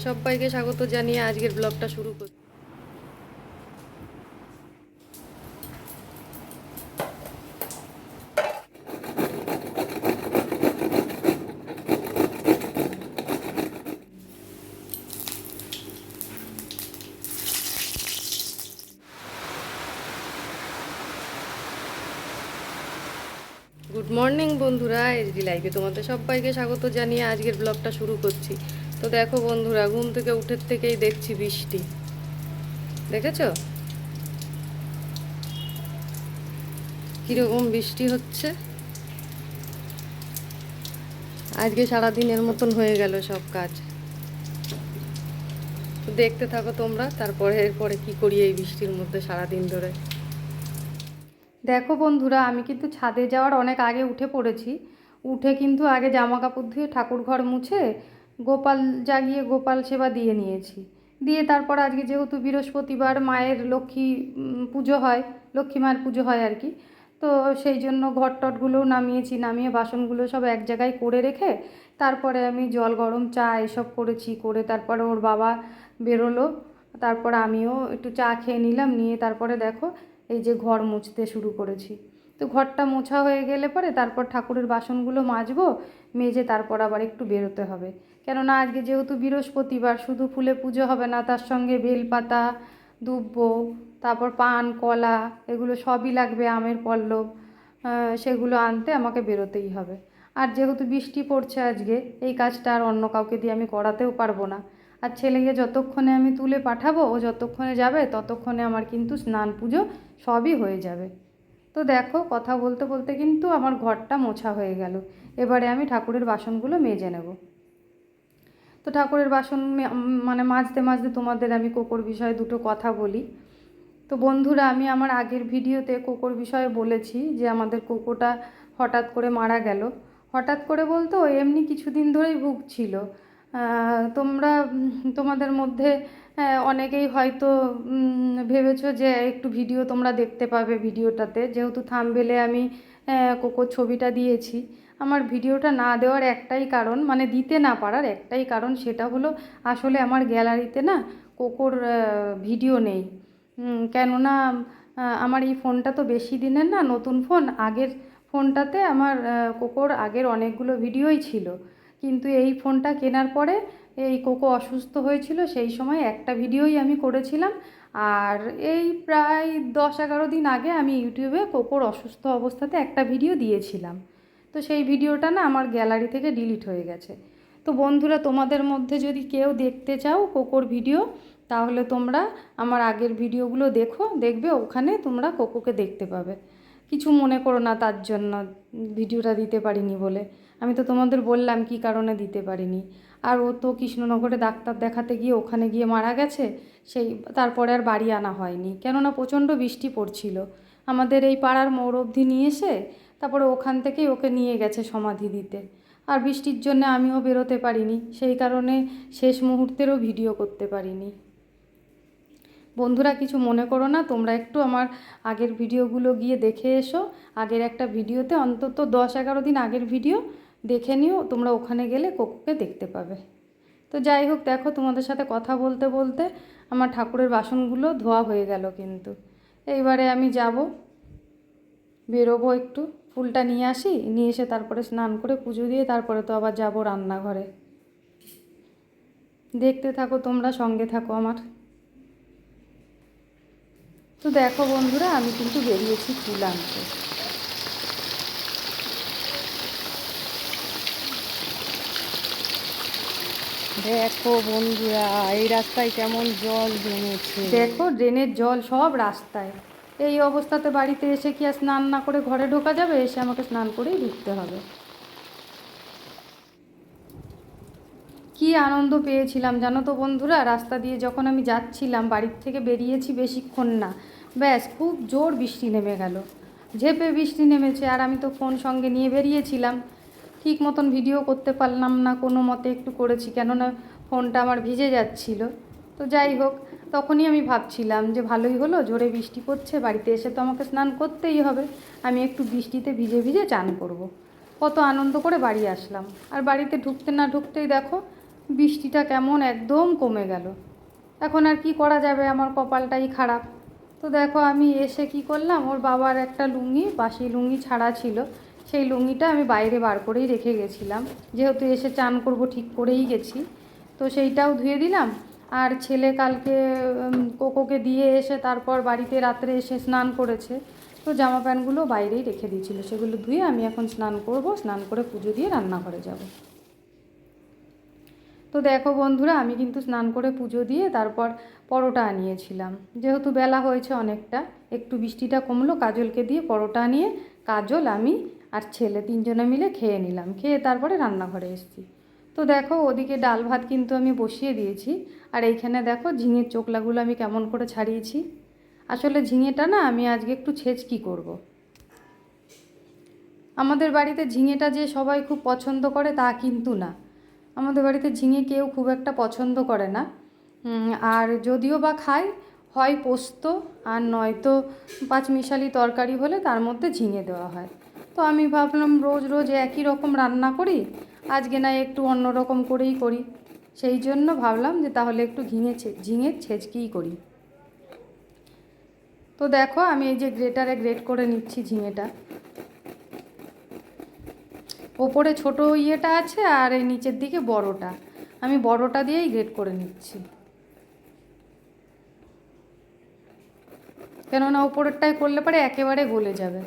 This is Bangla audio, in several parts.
সবাইকে স্বাগত জানিয়ে আজকের ব্লগটা শুরু করছি। গুড মর্নিং বন্ধুরা, এসডি লাইভে তোমাদের সবাইকে স্বাগত জানিয়ে আজকের ব্লগটা শুরু করছি। তো দেখো বন্ধুরা, ঘুম থেকে উঠের থেকেই দেখছি বৃষ্টি। দেখেছো কীরকম বৃষ্টি হচ্ছে? আজকে সারাদিনের মতন হয়ে গেল সব কাজ। তো দেখতে থাকো তোমরা, তারপরে এরপরে কি করি এই বৃষ্টির মধ্যে সারাদিন ধরে। দেখো বন্ধুরা, আমি কিন্তু ছাদে যাওয়ার অনেক আগে উঠে পড়েছি। উঠে কিন্তু আগে জামা কাপড় ধুয়ে ঠাকুর ঘর মুছে গোপাল জাগিয়ে গোপাল সেবা দিয়ে নিয়েছি। দিয়ে তারপর আজকে যেহেতু বৃহস্পতিবার, মায়ের লক্ষ্মী পুজো হয়, লক্ষ্মী মায়ের পুজো হয় আর কি। তো সেই জন্য ঘর টটগুলোও নামিয়েছি, নামিয়ে বাসনগুলো সব এক জায়গায় করে রেখে তারপরে আমি জল গরম চা এসব করেছি। করে তারপরে ওর বাবা বেরোলো, তারপর আমিও একটু চা খেয়ে নিলাম। নিয়ে তারপরে দেখো এই যে ঘর মুছতে শুরু করেছি। তো ঘরটা মোছা হয়ে গেলে পরে তারপর ঠাকুরের বাসনগুলো মাজবো, মেজে তারপর আবার একটু বেরোতে হবে। কেননা আজকে যেহেতু বৃহস্পতিবার, শুধু ফুলে পুজো হবে না, তার সঙ্গে বেলপাতা, দুব্বো, তারপর পান কলা এগুলো সবই লাগবে, আমের পল্লব, সেগুলো আনতে আমাকে বেরোতেই হবে। আর যেহেতু বৃষ্টি পড়ছে আজকে, এই কাজটা আর অন্য কাউকে দিয়ে আমি করাতেও পারবো না। আর ছেলেকে যতক্ষণে আমি তুলে পাঠাবো, ও যতক্ষণে যাবে ততক্ষণে আমার কিন্তু স্নান পুজো সবই হয়ে যাবে। তো দেখো, কথা বলতে বলতে কিন্তু আমার ঘরটা মোছা হয়ে গেল। এবারে আমি ঠাকুরের বাসনগুলো মেজে নেব। তো ঠাকুরের বাসন মানে মাজতে মাজতে তোমাদের আমি কোকোর বিষয়ে দুটো কথা বলি। তো বন্ধুরা, আমি আমার আগের ভিডিওতে কোকোর বিষয়ে বলেছি যে আমাদের কোকোটা হঠাৎ করে মারা গেল। হঠাৎ করে বলতে ও এমনি কিছুদিন ধরেই ভুগছিল। তোমরা তোমাদের মধ্যে অনেকেই হয়তো ভেবেছো যে একটু ভিডিও তোমরা দেখতে পাবে ভিডিওটাতে, যেহেতু থাম্বনেলে আমি কোকোর ছবিটা দিয়েছি। আমার ভিডিওটা না দেওয়ার একটাই কারণ, মানে দিতে না পারার একটাই কারণ, সেটা হলো আসলে আমার গ্যালারিতে না কোকোর ভিডিও নেই। কেননা আমার এই ফোনটা তো বেশি দিনের না, নতুন ফোন। আগের ফোনটাতে আমার কোকোর আগের অনেকগুলো ভিডিওই ছিল, কিন্তু এই ফোনটা কেনার পরে এই কোকো অসুস্থ হয়েছিল, সেই সময় একটা ভিডিওই আমি করেছিলাম। আর এই প্রায় 10-11 দিন আগে আমি ইউটিউবে কোকোর অসুস্থ অবস্থাতে একটা ভিডিও দিয়েছিলাম। তো সেই ভিডিওটা না আমার গ্যালারি থেকে ডিলিট হয়ে গেছে। তো বন্ধুরা, তোমাদের মধ্যে যদি কেউ দেখতে চাও কোকোর ভিডিও, তাহলে তোমরা আমার আগের ভিডিওগুলো দেখবে, ওখানে তোমরা কোকোকে দেখতে পাবে। কিছু মনে করো না তার জন্য ভিডিওটা দিতে পারিনি বলে। আমি তো তোমাদের বললাম কি কারণে দিতে পারিনি। আর ও তো কৃষ্ণনগরে ডাক্তার দেখাতে গিয়ে ওখানে গিয়ে মারা গেছে। তারপরে আর বাড়ি আনা হয়নি, কেননা প্রচণ্ড বৃষ্টি পড়ছিল। আমাদের এই পাড়ার মোড় অবধি নিয়ে এসে তারপরে ওখান থেকেই ওকে নিয়ে গেছে সমাধি দিতে। আর বৃষ্টির জন্য আমিও বেরোতে পারিনি, সেই কারণে শেষ মুহূর্তেরও ভিডিও করতে পারিনি। বন্ধুরা, কিছু মনে করো না, তোমরা একটু আমার আগের ভিডিওগুলো গিয়ে দেখে এসো। আগের একটা ভিডিওতে অন্তত 10-11 দিন আগের ভিডিও দেখে নিও তোমরা, ওখানে গেলে কোকোকে দেখতে পাবে। তো যাই হোক, দেখো তোমাদের সাথে কথা বলতে বলতে আমার ঠাকুরের বাসনগুলো ধোয়া হয়ে গেল। কিন্তু এইবারে আমি যাব, বেরোবো, একটু ফুলটা নিয়ে আসি, নিয়ে এসে তারপরে স্নান করে পুজো দিয়ে তারপরে তো আবার যাব রান্নাঘরে। দেখতে থাকো তোমরা, সঙ্গে থাকো আমার। তো দেখো বন্ধুরা, আমি কিন্তু বেরিয়েছি ফুল আনতে। দেখো বন্ধুরা, এই রাস্তায় কেমন জল জমেছে। দেখো ড্রেনের জল সব রাস্তায়। এই অবস্থাতে বাড়িতে এসে কি আর স্নান না করে ঘরে ঢোকা যাবে? এসে আমাকে স্নান করেই ঢুকতে হবে। কি আনন্দ পেয়েছিলাম জানো তো বন্ধুরা, রাস্তা দিয়ে যখন আমি যাচ্ছিলাম, বাড়ির থেকে বেরিয়েছি বেশিক্ষণ না, ব্যাস খুব জোর বৃষ্টি নেমে গেল। ঝেপে বৃষ্টি নেমেছে, আর আমি তো ফোন সঙ্গে নিয়ে বেরিয়েছিলাম। ঠিক মতন ভিডিও করতে পারলাম না, কোনো মতে একটু করেছি, কেননা ফোনটা আমার ভিজে যাচ্ছিল। তো যাই হোক, তখনই আমি ভাবছিলাম যে ভালোই হলো, জোরে বৃষ্টি পড়ছে, বাড়িতে এসে তো আমাকে স্নান করতেই হবে। আমি একটু বৃষ্টিতে ভিজে ভিজে চান করব। কত আনন্দ করে বাড়ি আসলাম। আর বাড়িতে ঢুকতে না ঢুকতেই দেখো বৃষ্টিটা কেমন একদম কমে গেল। এখন আর কি করা যাবে, আমার কপালটাই খারাপ। তো দেখো আমি এসে কি করলাম, ওর বাবার একটা লুঙ্গি, বাসি লুঙ্গি ছাড়া ছিল, সেই লুঙ্গিটা আমি বাইরে বার করেই রেখে গেছিলাম, যেহেতু এসে চান করব ঠিক করেই গেছি। তো সেইটাও ধুয়ে দিলাম। আর ছেলে কালকে কোকোকে দিয়ে এসে তারপর বাড়িতে রাত্রে এসে স্নান করেছে, তো জামা প্যান্টগুলো বাইরেই রেখে দিয়েছিল, সেগুলো ধুয়ে আমি এখন স্নান করব, স্নান করে পুজো দিয়ে রান্নাঘরে যাব। তো দেখো বন্ধুরা, আমি কিন্তু স্নান করে পুজো দিয়ে তারপর পরোটা আনিয়েছিলাম, যেহেতু বেলা হয়েছে অনেকটা, একটু বৃষ্টিটা কমলো, কাজলকে দিয়ে পরোটা নিয়ে কাজল, আমি আর ছেলে তিনজনে মিলে খেয়ে নিলাম, খেয়ে তারপরে রান্নাঘরে এসেছি। তো দেখো ওদিকে ডাল ভাত কিন্তু আমি বসিয়ে দিয়েছি, আর এইখানে দেখো ঝিঙের চোকলাগুলো আমি কেমন করে ছাড়িয়েছি। আসলে ঝিঙেটা না আমি আজকে একটু ছেঁচকি করব। আমাদের বাড়িতে ঝিঙেটা যে সবাই খুব পছন্দ করে তা কিন্তু না, আমাদের বাড়িতে ঝিঙে কেউ খুব একটা পছন্দ করে না। আর যদিও বা খায়, হয় পোস্ত আর নয়তো পাঁচমিশালি তরকারি হলে তার মধ্যে ঝিঙে দেওয়া হয়। তো আমি ভাবলাম রোজ রোজ একই রকম রান্না করি, আজকে না একটু অন্য রকম করেই করি, সেই জন্য ভাবলাম যে তাহলে একটু ঝিঙের ছেঁচকিই করি। তো দেখো আমি এই যে গ্রেটারে গ্রেট করে নিচ্ছি ঝিঙেটা, ওপরে ছোট ইয়েটা আছে আর এই নিচের দিকে বড়টা, আমি বড়টা দিয়েই গ্রেট করে নিচ্ছি, কেননা ওপরেরটায় করলে পরে একেবারে গলে যাবে।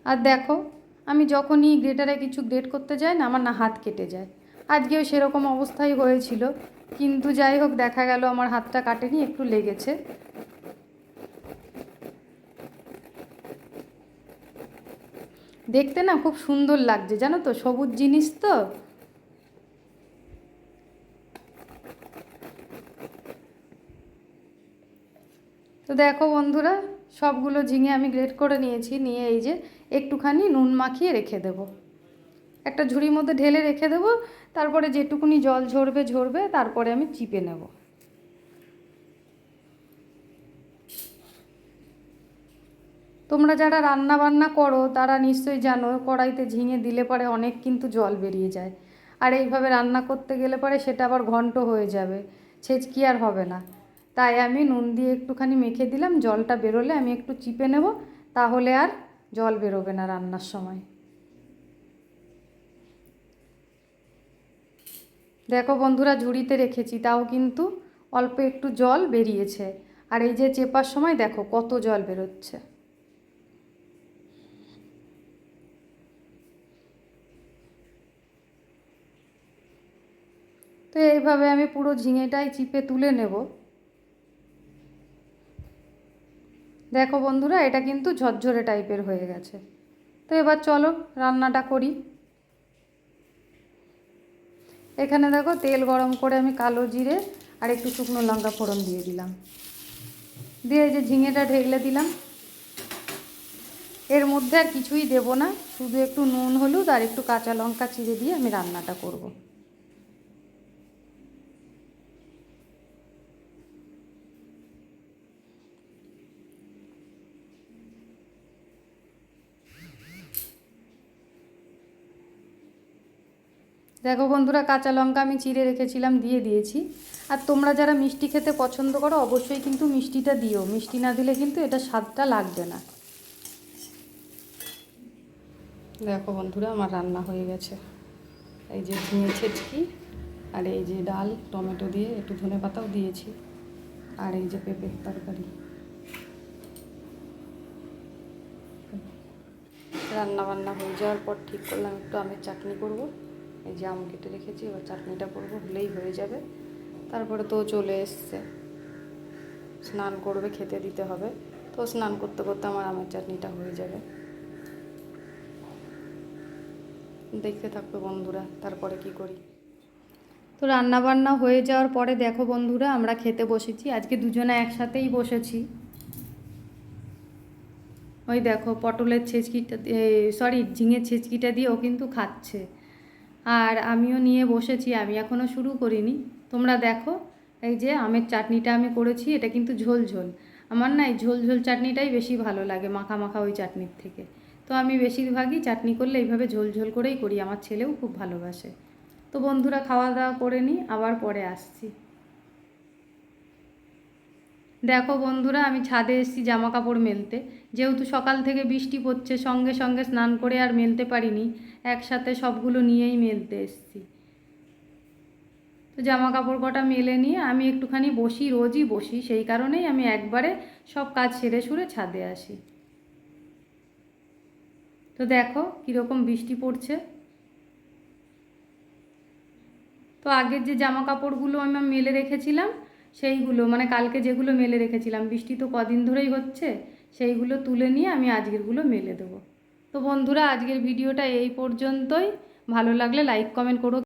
আর দেখো আমি যখনই গ্রেটারে কিছু গ্রেট করতে যাই না, আমার না হাত কেটে যায়, আজকেও সেরকম অবস্থাই হয়েছিল, কিন্তু যাই হোক দেখা গেল আমার হাতটা কাটেনি, একটু লেগেছে। দেখতে না খুব সুন্দর লাগছে জানো তো, সবুজ জিনিস তো। তো দেখো বন্ধুরা, সবগুলো ঝিঙে আমি গ্রেট করে নিয়েছি, নিয়ে এই যে একটুখানি নুন মাখিয়ে রেখে দেব, একটা ঝুড়ির মধ্যে ঢেলে রেখে দেবো, তারপরে যেটুকুনি জল ঝরবে তারপরে আমি চিপে নেব। তোমরা যারা রান্না বান্না করো তারা নিশ্চয়ই জানো, কড়াইতে ঝিঙে দিলে পরে অনেক কিন্তু জল বেরিয়ে যায়, আর এইভাবে রান্না করতে গেলে পরে সেটা আবার ঘন্ট হয়ে যাবে, ছেচকি আর হবে না। তাই আমি নুন দিয়ে একটুখানি মেখে দিলাম, জলটা বেরোলে আমি একটু চিপে নেব, তাহলে আর জল বেরোবে না রান্নার সময়। দেখো বন্ধুরা, ঝুড়িতে রেখেছি তাও কিন্তু অল্প একটু জল বেরিয়েছে, আর এই যে চেপার সময় দেখো কত জল বেরোচ্ছে। তো এইভাবে আমি পুরো ঝিঙেটাই চিপে তুলে নেব। দেখো বন্ধুরা, এটা কিন্তু ঝরঝরে টাইপের হয়ে গেছে। তো এবার চলো রান্নাটা করি। এখানে দেখো তেল গরম করে আমি কালো জিরে আর একটু শুকনো লঙ্কা ফোড়ন দিয়ে দিলাম, দিয়ে এই যে ঝিঙেটা ঢেলে দিলাম। এর মধ্যে আর কিছুই দেব না, শুধু একটু নুন হলুদ আর একটু কাঁচা লঙ্কা চিড়ে দিয়ে আমি রান্নাটা করব। দেখো বন্ধুরা, কাঁচা লঙ্কা আমি চিড়ে রেখেছিলাম দিয়ে দিয়েছি। আর তোমরা যারা মিষ্টি খেতে পছন্দ করো অবশ্যই কিন্তু মিষ্টিটা দিও, মিষ্টি না দিলে কিন্তু এটা স্বাদটা লাগবে না। দেখো বন্ধুরা, আমার রান্না হয়ে গেছে, এই যে ঝিঙে ছেচকি আর এই যে ডাল টমেটো দিয়ে একটু ধনে পাতাও দিয়েছি, আর এই যে পেঁপের তরকারি। রান্না বান্না হয়ে যাওয়ার পর ঠিক করলাম একটু আমের চাটনি করব, এই যে আম কেটে রেখেছি, এবার চাটনিটা করবো, হলেই হয়ে যাবে। তারপরে তো চলে এসছে, স্নান করবে, খেতে দিতে হবে, তো স্নান করতে করতে আমার আমের চাটনিটা হয়ে যাবে। দেখতে থাকবে বন্ধুরা তারপরে কি করি। তো রান্না বান্না হয়ে যাওয়ার পরে দেখো বন্ধুরা, আমরা খেতে বসেছি, আজকে দুজনে একসাথেই বসেছি। ওই দেখো পটলের ছেচকিটা, সরি ঝিঙের ছেচকিটা দিয়ে ও কিন্তু খাচ্ছে, আর আমিও নিয়ে বসেছি, আমি এখনও শুরু করিনি। তোমরা দেখো এই যে আমের চাটনিটা আমি করেছি, এটা কিন্তু ঝোল ঝোল, আমার না এই ঝোল ঝোল চাটনিটাই বেশি ভালো লাগে মাখা মাখা ওই চাটনির থেকে। তো আমি বেশিরভাগই চাটনি করলে এইভাবে ঝোল ঝোল করেই করি, আমার ছেলেও খুব ভালোবাসে। তো বন্ধুরা খাওয়া দাওয়া করে নিই, আবার পরে আসছি। দেখো বন্ধুরা, আমি ছাদে এসেছি জামা কাপড় মেলতে। যেহেতু সকাল থেকে বৃষ্টি পড়ছে, সঙ্গে সঙ্গে স্নান করে আর মেলতে পারিনি, একসাথে সবগুলো নিয়েই মেলতে এসেছি। তো জামা কাপড় কটা মেলে নিয়ে আমি একটুখানি বসি, রোজই বসি, সেই কারণেই আমি একবারে সব কাজ সেরে সুরে ছাদে আসি। তো দেখো কীরকম বৃষ্টি পড়ছে। তো আগের যে জামা কাপড়গুলো আমি মেলে রেখেছিলাম, সেইগুলো মানে কালকে যেগুলো মেলে রেখেছিলাম, বৃষ্টি তো কদিন ধরেই হচ্ছে, সেইগুলো তুলে নিয়ে আমি আজকেরগুলো মেলে দেবো। তো বন্ধুরা, আজকের ভিডিওটা এই পর্যন্তই। ভালো লাগলে লাইক কমেন্ট করো।